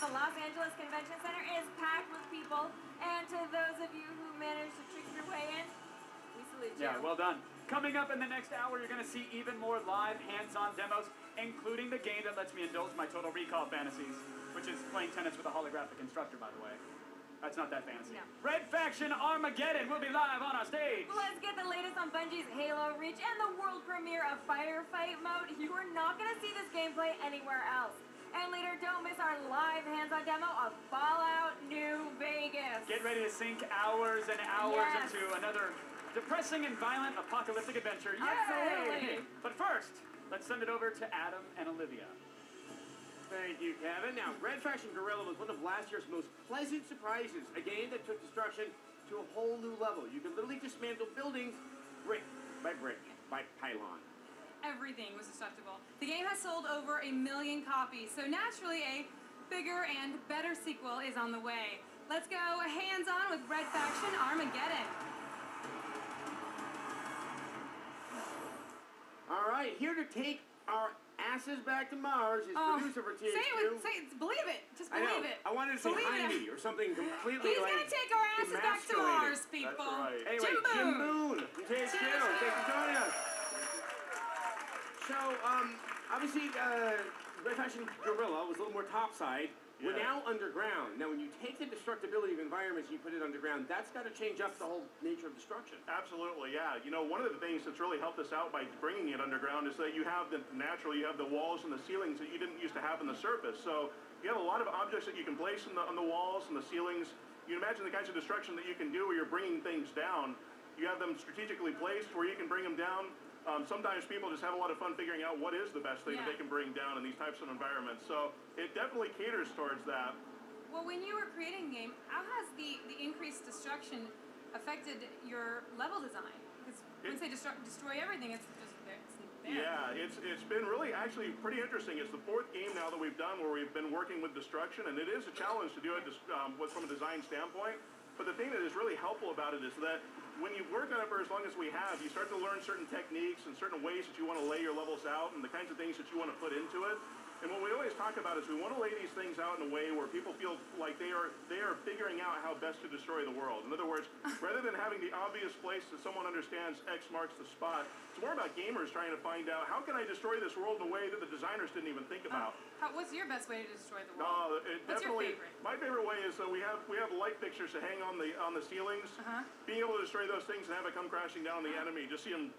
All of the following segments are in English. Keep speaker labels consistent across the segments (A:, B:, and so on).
A: The Los Angeles Convention Center is packed with people, and to those of you who managed to trick your way in, we salute you.
B: Yeah, well done. Coming up in the next hour, you're going to see even more live, hands-on demos, including the game that lets me indulge my Total Recall fantasies, which is playing tennis with a holographic instructor, by the way. That's not that fancy.
A: No.
B: Red Faction Armageddon will be live on our stage.
A: Let's get the latest on Bungie's Halo Reach and the world premiere of Firefight Mode. You are not going to see this gameplay anywhere else. And later, don't miss our live hands-on demo of Fallout New Vegas.
B: Get ready to sink hours and hours into another depressing and violent apocalyptic adventure. Yay!
A: Absolutely.
B: But first, let's send it over to Adam and Olivia.
C: Thank you, Kevin. Now, Red Faction Guerrilla was one of last year's most pleasant surprises, a game that took destruction to a whole new level. You can literally dismantle buildings brick by pylon.
D: Everything was destructible. The game has sold over 1 million copies, so naturally a bigger and better sequel is on the way. Let's go hands-on with Red Faction Armageddon.
C: All right, here to take our asses back to Mars is producer for THQ.
D: Say it, believe it. Just believe it.
C: I wanted to say Jaime or something completely
D: He's gonna take our asses back to Mars, people.
B: That's right.
C: Anyway, Jim Boone from THQ. Thanks for joining us. So, obviously, Red Faction Guerrilla was a little more topside. Yeah. We're now underground. Now, when you take the destructibility of environments and you put it underground, that's got to change up the whole nature of destruction.
E: Absolutely, yeah. You know, one of the things that's really helped us out by bringing it underground is that you have you have the walls and the ceilings that you didn't used to have on the surface. So you have a lot of objects that you can place on the walls and the ceilings. You can imagine the kinds of destruction that you can do where you're bringing things down. You have them strategically placed where you can bring them down. Sometimes people just have a lot of fun figuring out what is the best thing that they can bring down in these types of environments. So it definitely caters towards that.
D: Well, when you were creating the game, how has the increased destruction affected your level design? Because once they destroy everything, it's just there.
E: Yeah, it's been really actually pretty interesting. It's the 4th game now that we've done where we've been working with destruction, and it is a challenge to do it from a design standpoint. But the thing that is really helpful about it is that when you've worked on it for as long as we have, you start to learn certain techniques and certain ways that you want to lay your levels out and the kinds of things that you want to put into it. And what we always talk about is we want to lay these things out in a way where people feel like they are figuring out how best to destroy the world. In other words, rather than having the obvious place that someone understands X marks the spot, it's more about gamers trying to find out how can I destroy this world in a way that the designers didn't even think about.
D: What's your best way to destroy the world? What's your favorite?
E: My favorite way is we have light fixtures to hang on the ceilings. Being able to destroy those things and have it come crashing down on the enemy, just see them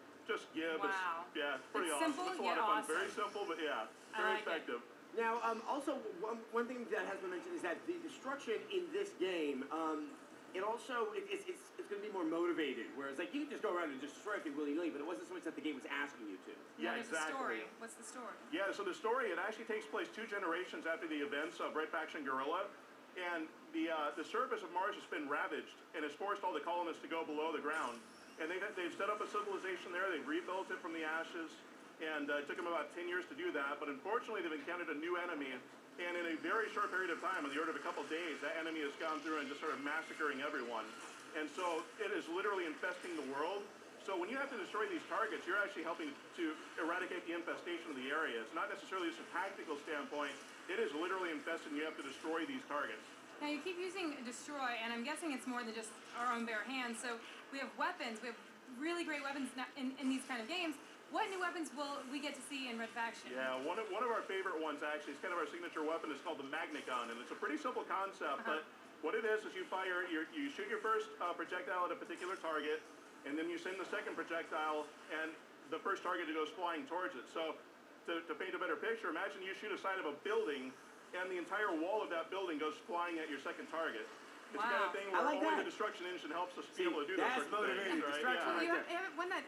E: give.
D: Wow.
E: It's pretty
D: it's
E: awesome.
D: Simple,
E: it's a lot of fun.
D: awesome.
E: Very simple, but yeah, very effective.
C: Now, also, one thing that has been mentioned is that the destruction in this game, it's going to be more motivated. Whereas, like, you can just go around and just destroy everything willy-nilly, but it wasn't so much that the game was asking you to.
E: Yeah,
D: there's
E: exactly.
D: a story. What's the story?
E: Yeah, so the story, it actually takes place 2 generations after the events of Red Faction Guerrilla. And the surface of Mars has been ravaged, and has forced all the colonists to go below the ground. And they've set up a civilization there. They've rebuilt it from the ashes. And it took them about 10 years to do that. But unfortunately, they've encountered a new enemy. And in a very short period of time, on the order of a couple of days, that enemy has gone through and just sort of massacring everyone. And so it is literally infesting the world. So when you have to destroy these targets, you're actually helping to eradicate the infestation of the area. It's not necessarily just a tactical standpoint. It is literally infested, and you have to destroy these targets.
D: Now, you keep using destroy, and I'm guessing it's more than just our own bare hands. So we have weapons. We have really great weapons in these kind of games. What new weapons will we get to see in Red Faction?
E: Yeah, one of our favorite ones, actually, it's kind of our signature weapon. It's called the Magnet Gun, and it's a pretty simple concept, but what it is you shoot your first projectile at a particular target, and then you send the second projectile, and the first target goes flying towards it. So to paint a better picture, imagine you shoot a side of a building, and the entire wall of that building goes flying at your second target. It's the kind of thing where only the destruction engine helps us be able to do those sorts of things, right?
D: Yeah. You have one that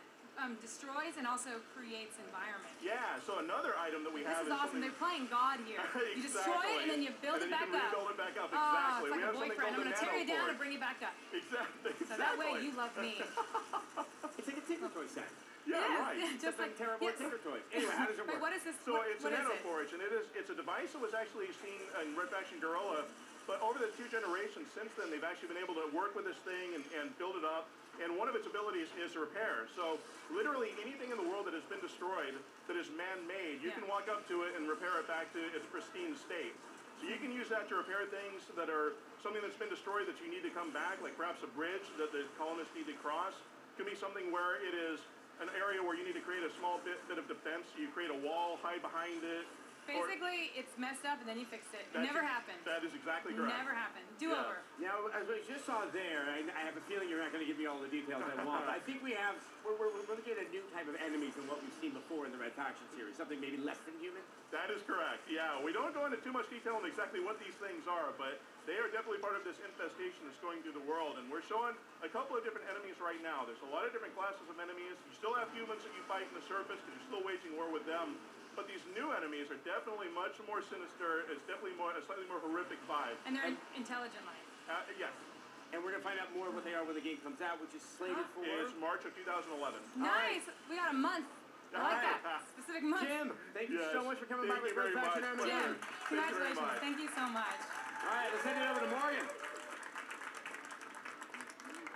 D: destroys and also creates environment.
E: Yeah, so another item that we have
D: is awesome. They're playing God here.
E: Exactly.
D: You destroy it and then you build it back up.
E: Rebuild it back up, exactly.
D: Oh, it's like
E: we
D: a
E: have something
D: boyfriend. I'm
E: called
D: going to tear you down and bring you back up.
E: Exactly.
D: So that way you love me.
C: It's like a Tinker Toy set.
E: Yeah, right.
C: Yeah, just like terrible Tinker Toys. Anyway, how does it work?
D: Wait, what is this?
E: So it's a nanoforge, and it's a device that was actually seen in Red Faction Guerrilla, but over the 2 generations since then, they've actually been able to work with this thing and build it up. And one of its abilities is to repair. So literally anything in the world that has been destroyed that is man-made, you can walk up to it and repair it back to its pristine state. So you you can use that to repair things that are something that's been destroyed that you need to come back, like perhaps a bridge that the colonists need to cross. It could be something where it is an area where you need to create a small bit of defense. You create a wall, hide behind it.
D: Basically, it's messed up and then you fixed it. It never happened.
E: That is exactly correct.
D: Never happened. Do over.
C: Now, as we just saw there, I have a feeling you're not going to give me all the details I want. I think we're looking at a new type of enemy from what we've seen before in the Red Faction series. Something maybe less than human?
E: That is correct, yeah. We don't go into too much detail on exactly what these things are, but they are definitely part of this infestation that's going through the world. And we're showing a couple of different enemies right now. There's a lot of different classes of enemies. You still have humans that you fight in the surface because you're still waging war with them. But these new enemies are definitely much more sinister. It's definitely a slightly more horrific vibe.
D: And they're intelligent life.
E: Yes.
C: And we're going to find out more what they are when the game comes out, which is slated for...
E: It's March of 2011.
D: Nice. We got a month. I like that. Specific month.
C: Jim, thank you so much for coming by with Red Faction Armageddon.
D: Jim, congratulations. Thank you so much.
C: All right, let's hand it over to Morgan.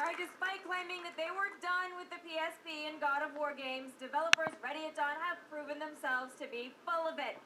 A: All right, despite claiming that they were done with the PSP and God of War games, developers Ready at Dawn have proven themselves to be full of it.